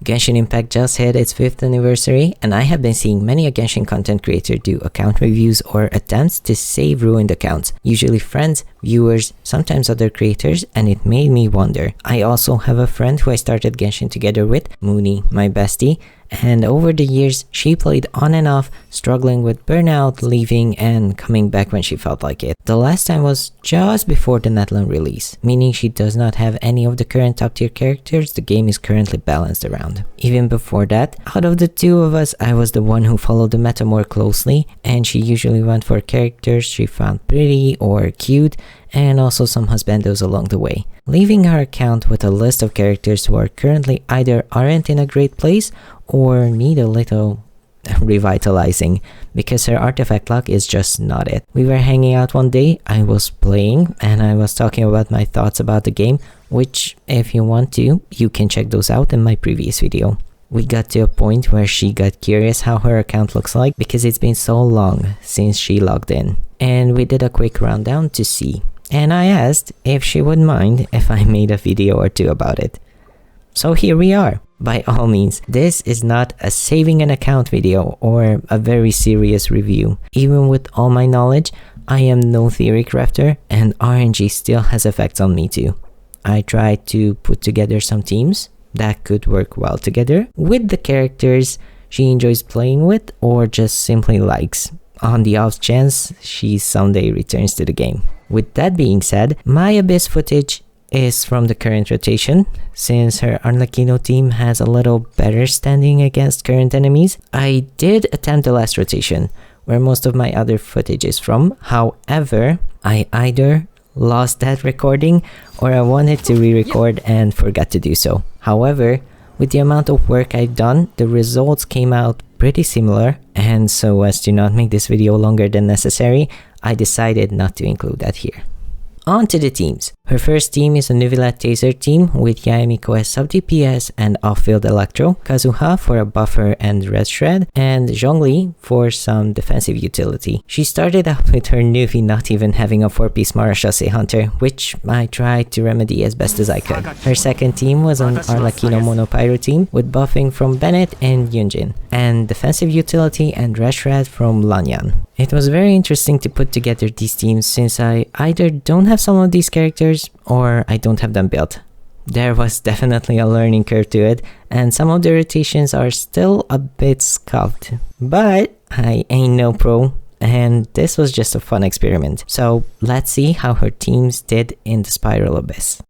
Genshin Impact just hit its 5th anniversary, and I have been seeing many a Genshin content creator do account reviews or attempts to save ruined accounts, usually friends, viewers, sometimes other creators, and it made me wonder. I also have a friend who I started Genshin together with, Moonie, my bestie, and over the years, she played on and off, struggling with burnout, leaving, and coming back when she felt like it. The last time was just before the Netland release, meaning she does not have any of the current top tier characters the game is currently balanced around. Even before that, out of the two of us, I was the one who followed the meta more closely, and she usually went for characters she found pretty or cute, and also some husbandos along the way, leaving her account with a list of characters who are currently either aren't in a great place or need a little revitalizing, because her artifact luck is just not it. We were hanging out one day, I was playing, and I was talking about my thoughts about the game, which if you want to, you can check those out in my previous video. We got to a point where she got curious how her account looks like because it's been so long since she logged in, and we did a quick rundown to see, and I asked if she would mind if I made a video or two about it. So here we are. By all means, this is not a saving an account video or a very serious review. Even with all my knowledge, I am no theory crafter, and RNG still has effects on me too. I tried to put together some teams that could work well together with the characters she enjoys playing with or just simply likes, on the off chance she someday returns to the game. With that being said, my Abyss footage is from the current rotation. Since her Arlecchino team has a little better standing against current enemies, I did attempt the last rotation, where most of my other footage is from. However, I either lost that recording or I wanted to re-record and forgot to do so. However, with the amount of work I've done, the results came out pretty similar, and so as to not make this video longer than necessary, I decided not to include that here. On to the teams. Her first team is a Nuvilat Taser team with Yaemiko as sub DPS and off-field Electro, Kazuha for a buffer and red shred, and Zhongli for some defensive utility. She started out with her Nuvi not even having a 4-piece Marachase Hunter, which I tried to remedy as best as I could. Her second team was an Arlecchino Monopyro team with buffing from Bennett and Yunjin, and defensive utility and red shred from Lanyan. It was very interesting to put together these teams since I either don't have some of these characters or I don't have them built. There was definitely a learning curve to it, and some of the rotations are still a bit scuffed. But I ain't no pro, and this was just a fun experiment. So let's see how her teams did in the Spiral Abyss.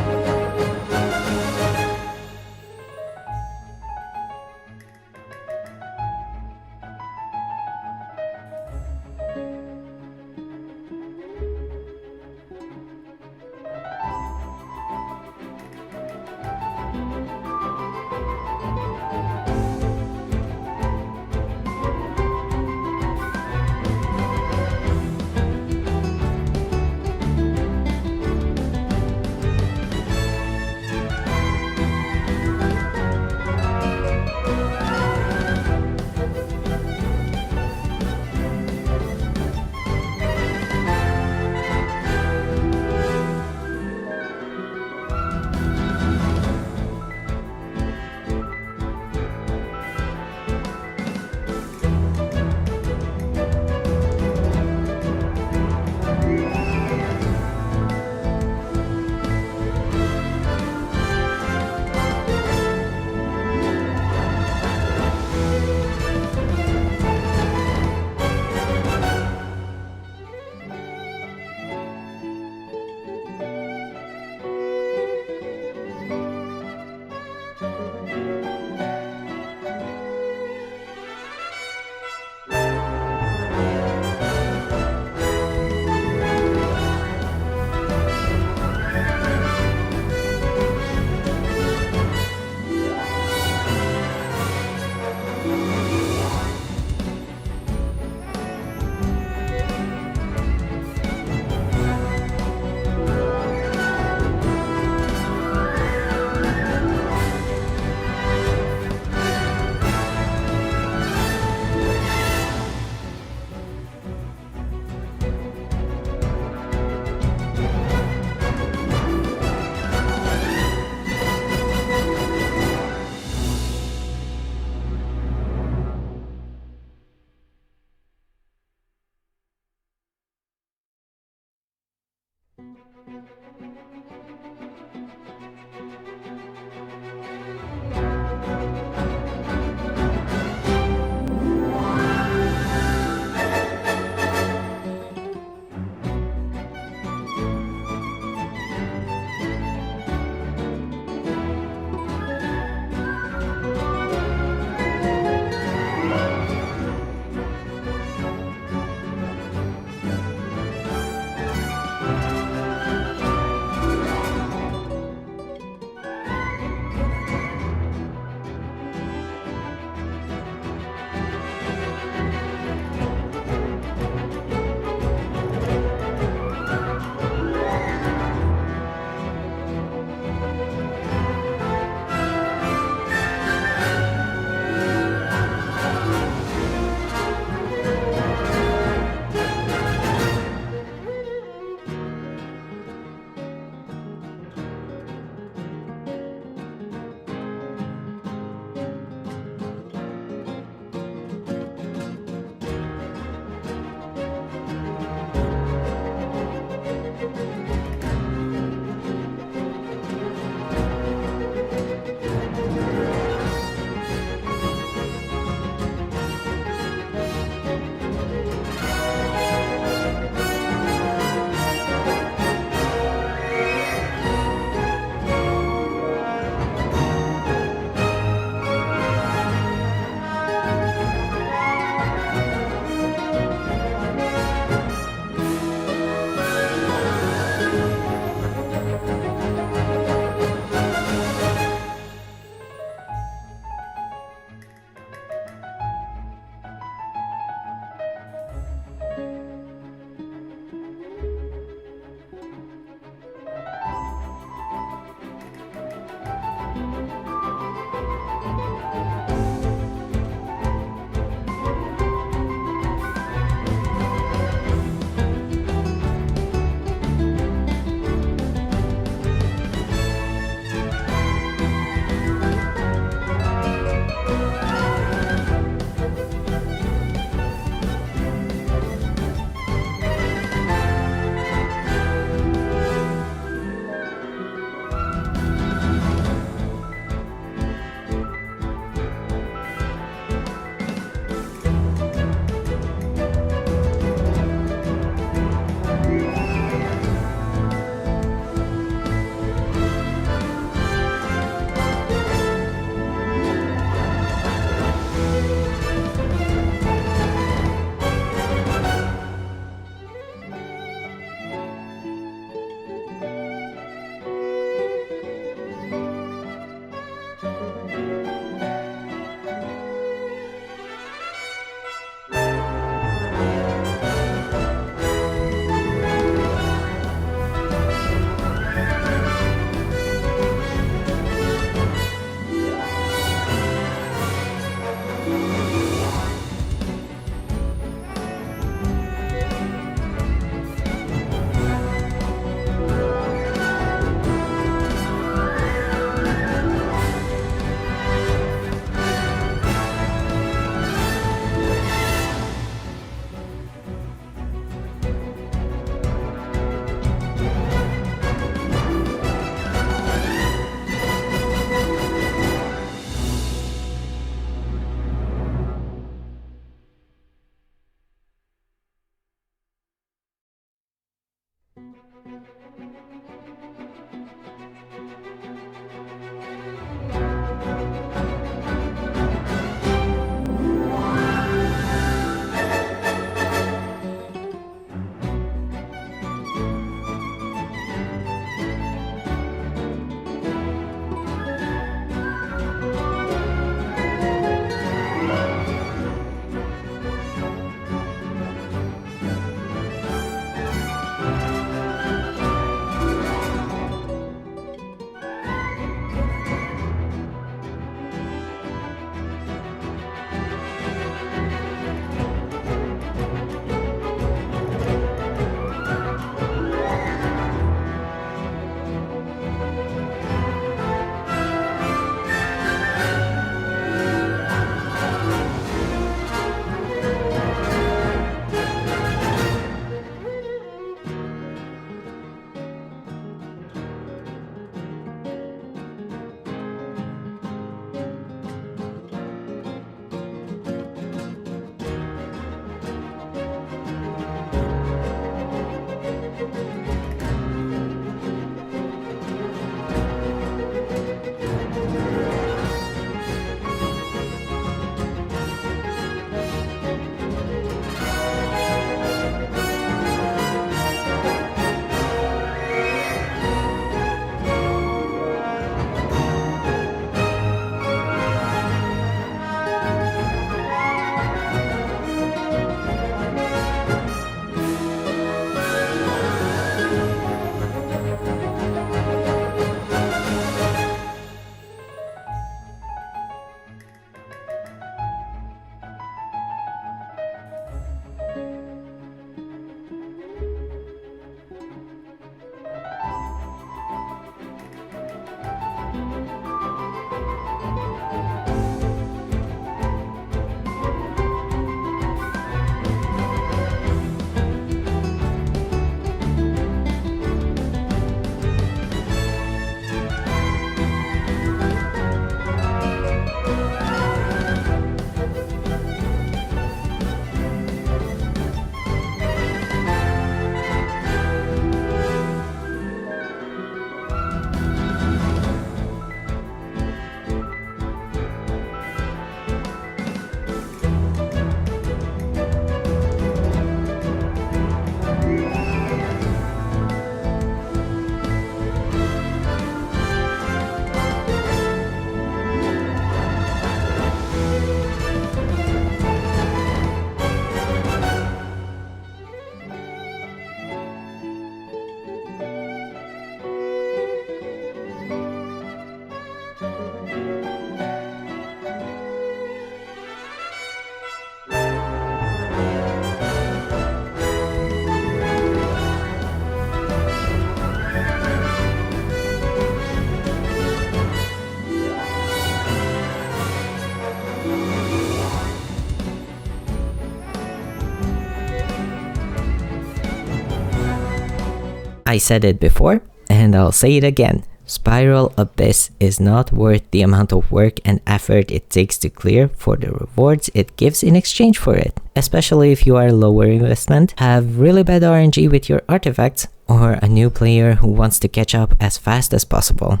I said it before, and I'll say it again. Spiral Abyss is not worth the amount of work and effort it takes to clear for the rewards it gives in exchange for it. Especially if you are lower investment, have really bad RNG with your artifacts, or a new player who wants to catch up as fast as possible.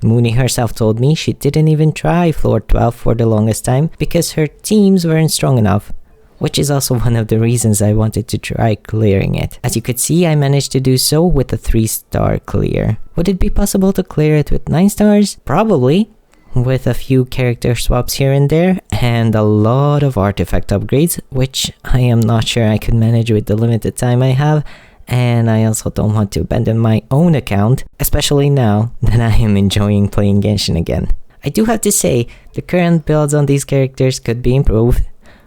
Moonie herself told me she didn't even try floor 12 for the longest time because her teams weren't strong enough, which is also one of the reasons I wanted to try clearing it. As you could see, I managed to do so with a 3-star clear. Would it be possible to clear it with 9 stars? Probably, with a few character swaps here and there, and a lot of artifact upgrades, which I am not sure I could manage with the limited time I have, and I also don't want to abandon my own account, especially now that I am enjoying playing Genshin again. I do have to say, the current builds on these characters could be improved,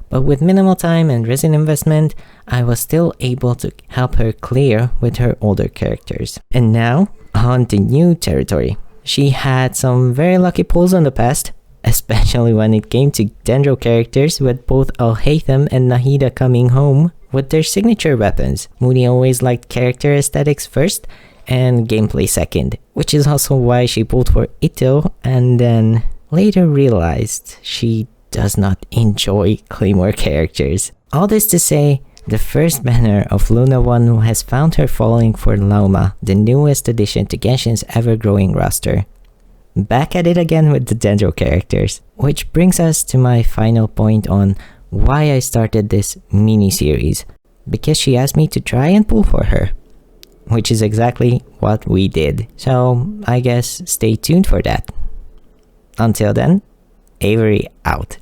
but with minimal time and resin investment, I was still able to help her clear with her older characters. And now, on to new territory. She had some very lucky pulls in the past, especially when it came to Dendro characters, with both Alhaitham and Nahida coming home with their signature weapons. Moonie always liked character aesthetics first and gameplay second, which is also why she pulled for Ito and then later realized she does not enjoy Claymore characters. All this to say, the first banner of Luna 1 has found her falling for Lauma, the newest addition to Genshin's ever-growing roster. Back at it again with the Dendro characters. Which brings us to my final point on why I started this mini-series. Because she asked me to try and pull for her. Which is exactly what we did. So, I guess stay tuned for that. Until then, Avery out.